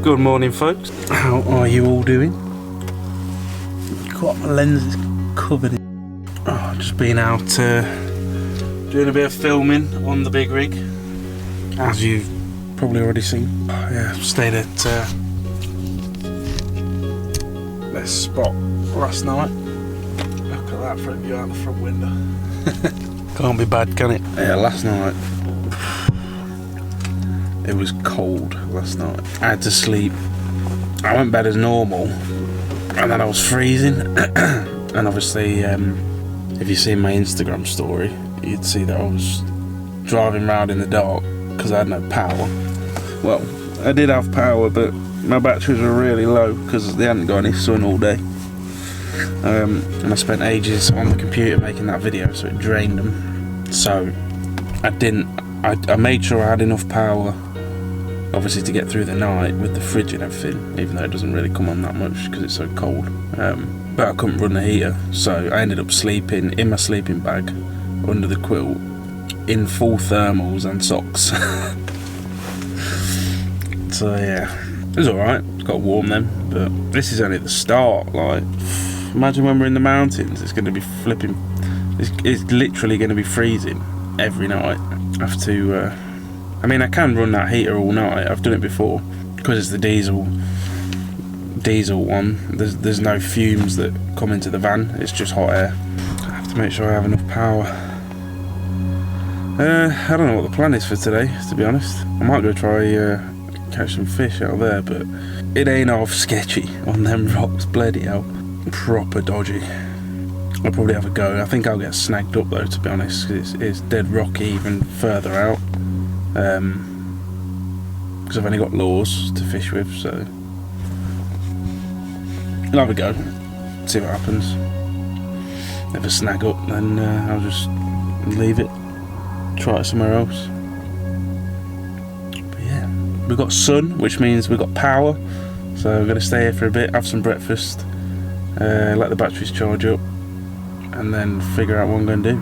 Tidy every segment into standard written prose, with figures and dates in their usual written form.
Good morning, folks. How are you all doing? Got my lenses covered in. Oh, just been out doing a bit of filming on the big rig, as you've probably already seen. Oh, yeah, stayed at this spot last night. Look at that front view out the front window. Can't be bad, can it? Yeah, last night. It was cold last night. I had to sleep. I went to bed as normal, and then I was freezing. And obviously, if you see my Instagram story, you'd see that I was driving around in the dark because I had no power. Well, I did have power, but my batteries were really low because they hadn't got any sun all day. And I spent ages on the computer making that video, so it drained them. So I made sure I had enough power, obviously, to get through the night with the fridge and everything, even though it doesn't really come on that much because it's so cold. But I couldn't run the heater, so I ended up sleeping in my sleeping bag under the quilt in full thermals and socks. So yeah, it was alright. It got warm then, but this is only the start. Like, imagine when we're in the mountains, it's going to be flipping. It's literally going to be freezing every night. I have to. I mean, I can run that heater all night. I've done it before because it's the diesel one. There's no fumes that come into the van. It's just hot air. I have to make sure I have enough power. I don't know what the plan is for today, to be honest. I might go try catch some fish out there, but it ain't half sketchy on them rocks. Bloody hell, proper dodgy. I'll probably have a go. I think I'll get snagged up though, to be honest, because it's dead rocky even further out. Because I've only got lures to fish with, so I'll have a go, see what happens. If I snag up, then I'll just leave it, try it somewhere else. But yeah, we've got sun, which means we've got power, so we're going to stay here for a bit, have some breakfast, let the batteries charge up, and then figure out what I'm going to do.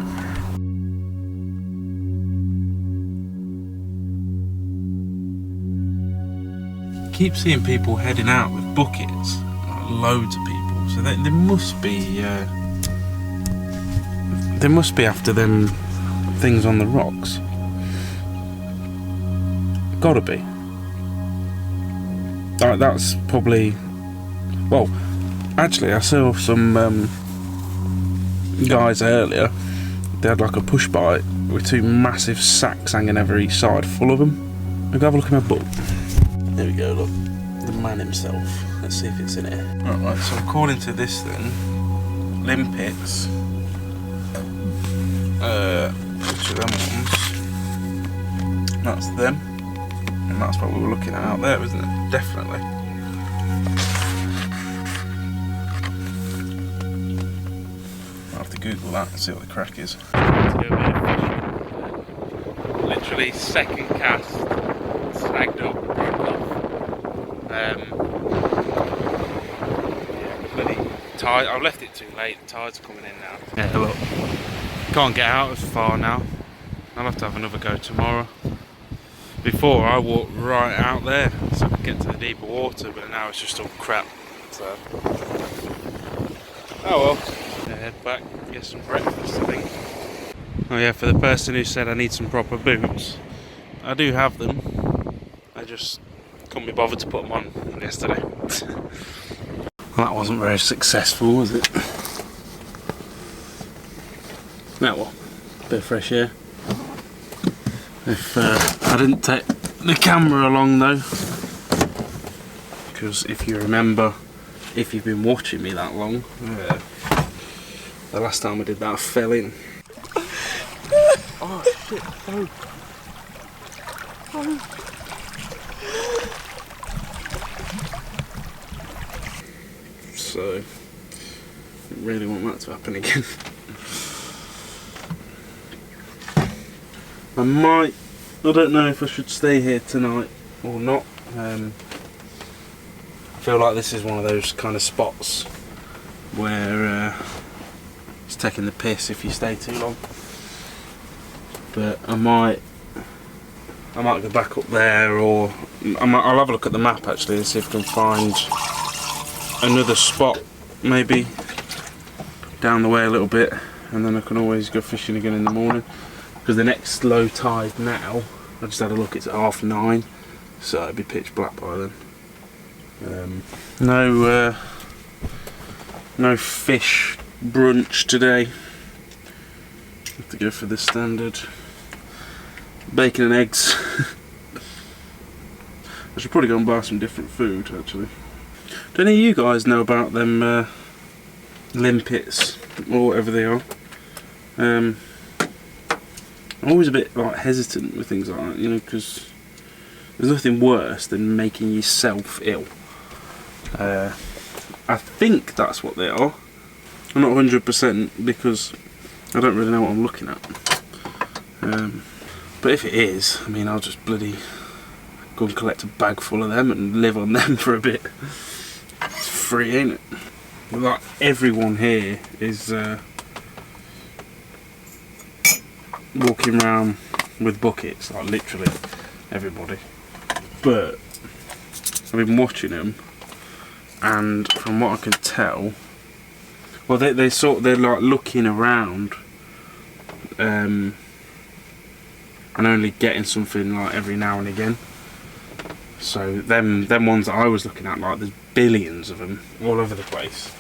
Keep seeing people heading out with buckets, like loads of people. So they must be after them things on the rocks. Gotta be. That's probably. Well, actually, I saw some guys earlier. They had like a push bike with two massive sacks hanging over each side, full of them. We'll go have a look in my book. There we go, look, the man himself. Let's see if it's in here. Right, so according to this then, limpets, which are them ones, that's them, and that's what we were looking at out there, isn't it? Definitely. I'll have to Google that and see what the crack is. Literally second cast, snagged up. Tide. I've left it too late. The tide's coming in now. Yeah, look. Can't get out as far now. I'll have to have another go tomorrow. Before I walked right out there so I could get to the deeper water, but now it's just all crap. So, oh well. Head back, get some breakfast, I think. Oh yeah, for the person who said I need some proper boots, I do have them. I just couldn't be bothered to put them on yesterday. Well, that wasn't very successful, was it? Now what? Bit of fresh air. If I didn't take the camera along though, because if you remember, if you've been watching me that long, the last time I did that I fell in. Oh shit! Oh. Oh. So, I really want that to happen again. I don't know if I should stay here tonight or not. I feel like this is one of those kind of spots where it's taking the piss if you stay too long. But I might I might go back up there, or I'll have a look at the map actually and see if I can find another spot, maybe down the way a little bit, and then I can always go fishing again in the morning. Because the next low tide now, I just had a look, it's at 9:30, so it'd be pitch black by then. No fish brunch today. Have to go for the standard bacon and eggs. I should probably go and buy some different food actually. Do any of you guys know about them limpets or whatever they are? I'm always a bit like hesitant with things like that, you know, because there's nothing worse than making yourself ill. I think that's what they are. I'm not 100% because I don't really know what I'm looking at. But if it is, I mean, I'll just bloody go and collect a bag full of them and live on them for a bit. It's free, ain't it? Like, everyone here is walking around with buckets, like literally everybody. But I've been watching them, and from what I can tell, well, they're like looking around, and only getting something like every now and again. So them ones that I was looking at, like there's billions of them all over the place.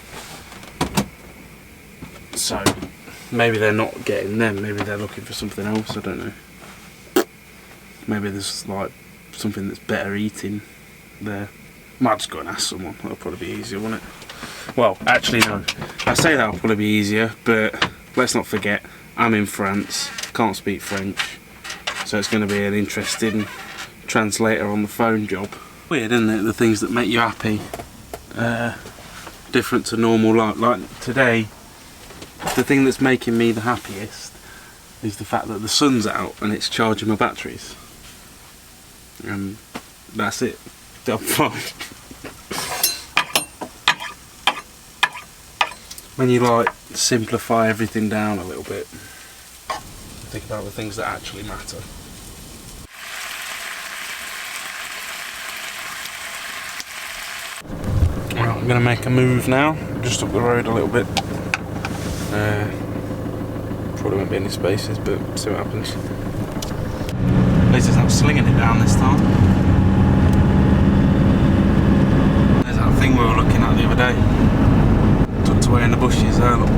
So maybe they're not getting them, maybe they're looking for something else, I don't know. Maybe there's like something that's better eating there. Might just go and ask someone, that'll probably be easier, won't it? Well, actually no, I say that'll probably be easier, but let's not forget, I'm in France, can't speak French, so it's going to be an interesting translator on the phone job. Weird, isn't it, the things that make you happy, different to normal life. Like today, the thing that's making me the happiest is the fact that the sun's out and it's charging my batteries. And that's it. I'm fine. When you like simplify everything down a little bit, think about the things that actually matter. Well, I'm going to make a move now, just up the road a little bit. Probably won't be any spaces, but see what happens. At least it's not slinging it down this time. There's that thing we were looking at the other day. Tucked away in the bushes there, look.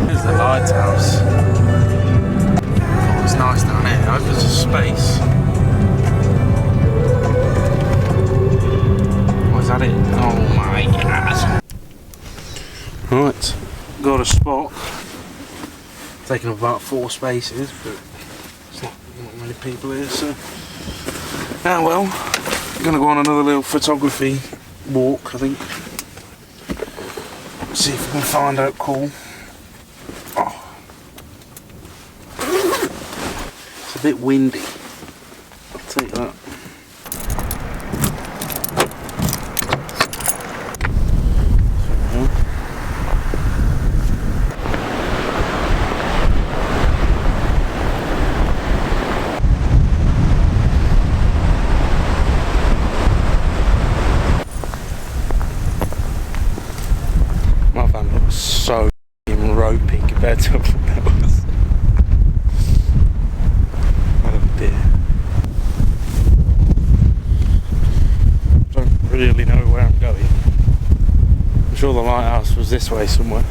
There's the lighthouse. Oh, it's nice down here. I hope there's a space. Oh, is that it? Oh my god. Right, got a spot. Taking up about 4 spaces, but it's not many people here, so. Ah well, gonna go on another little photography walk, I think. See if we can find out cool. Oh. It's a bit windy, I'll take that. My van looks so ropey compared to everything else. Oh dear. Don't really know where I'm going. I'm sure the lighthouse was this way somewhere.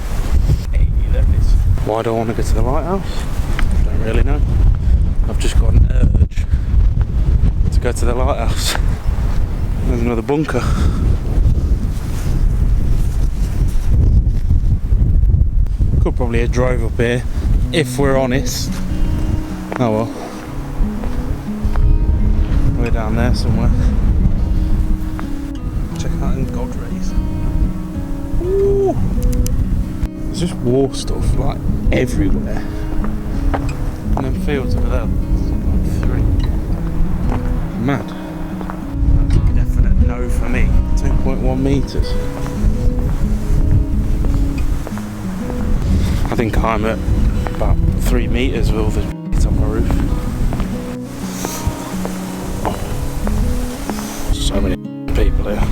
Hey, there it is. Why do I want to go to the lighthouse? Don't really know. I've just got an urge to go to the lighthouse. There's another bunker. Could probably have drove up here, if we're honest. Oh well. We're down there somewhere. Check that in God rays. Ooh. There's just war stuff like everywhere. And then fields over there. Like 3. Mad. That's a definite no for me. 2.1 metres. I think I'm at about 3 metres with all the shit on my roof. there.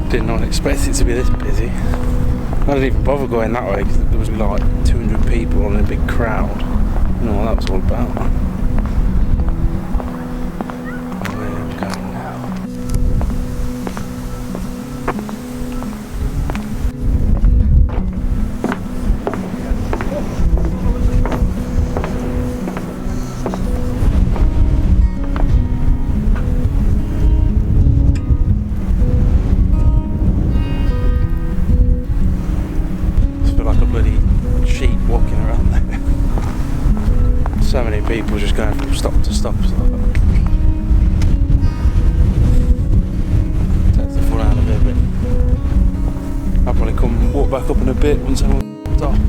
Did not expect it to be this busy. I didn't even bother going that way because there was like 200 people and a big crowd. I don't know what that was all about. So many people just going from stop to stop. So takes the fun out of it a bit. I'll probably come walk back up in a bit once everyone's off.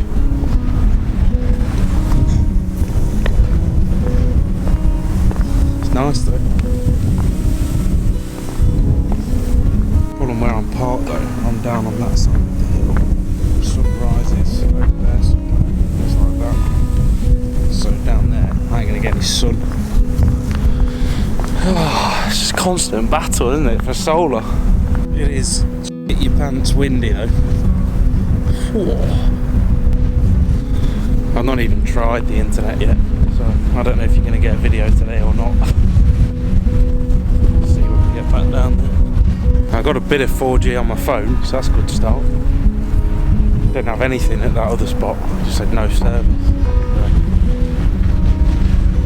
It's nice though. Problem where I'm parked though, I'm down on that side of the hill. The sun rises over there somewhere. It's like that. So down there, I ain't gonna get any sun. Oh, it's just constant battle, isn't it, for solar? It is shit your pants windy though. I've not even tried the internet yet, so I don't know if you're gonna get a video today or not. See when we get back down there. I got a bit of 4G on my phone, so that's a good start. Didn't have anything at that other spot, just had no service.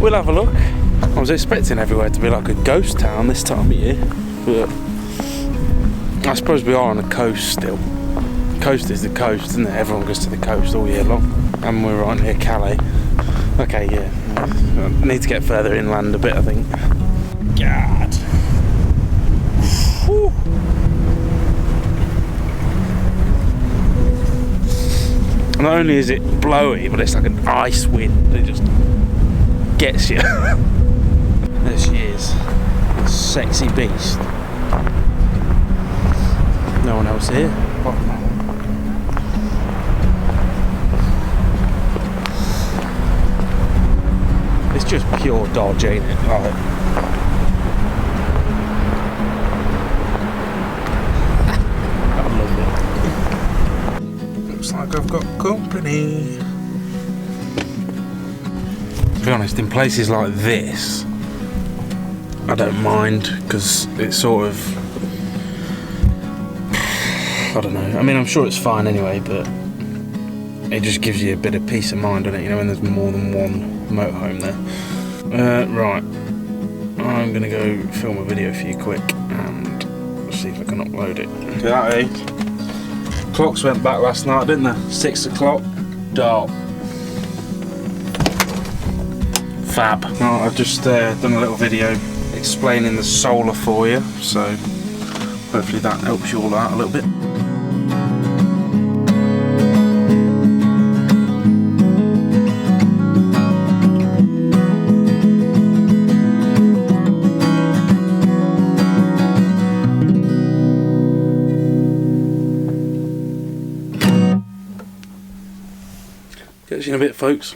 We'll have a look. I was expecting everywhere to be like a ghost town this time of year, but I suppose we are on a coast still. Coast is the coast, isn't it? Everyone goes to the coast all year long, and we're right near Calais. Okay, yeah. I need to get further inland a bit, I think. God. Whew. Not only is it blowy, but it's like an ice wind that just gets you. There she is, a sexy beast. No one else here apart from that one. It's just pure dodge, ain't it? Like, I love it. Looks like I've got company. To be honest, in places like this, I don't mind because it's sort of, I don't know. I mean, I'm sure it's fine anyway, but it just gives you a bit of peace of mind, doesn't it? You know, when there's more than one motorhome there. Right, I'm gonna go film a video for you quick and see if I can upload it. Look at that, eh? Clocks went back last night, didn't they? 6 o'clock, dark. Fab. Right, I've just done a little video explaining the solar for you, so hopefully that helps you all out a little bit. Catch you in a bit, folks.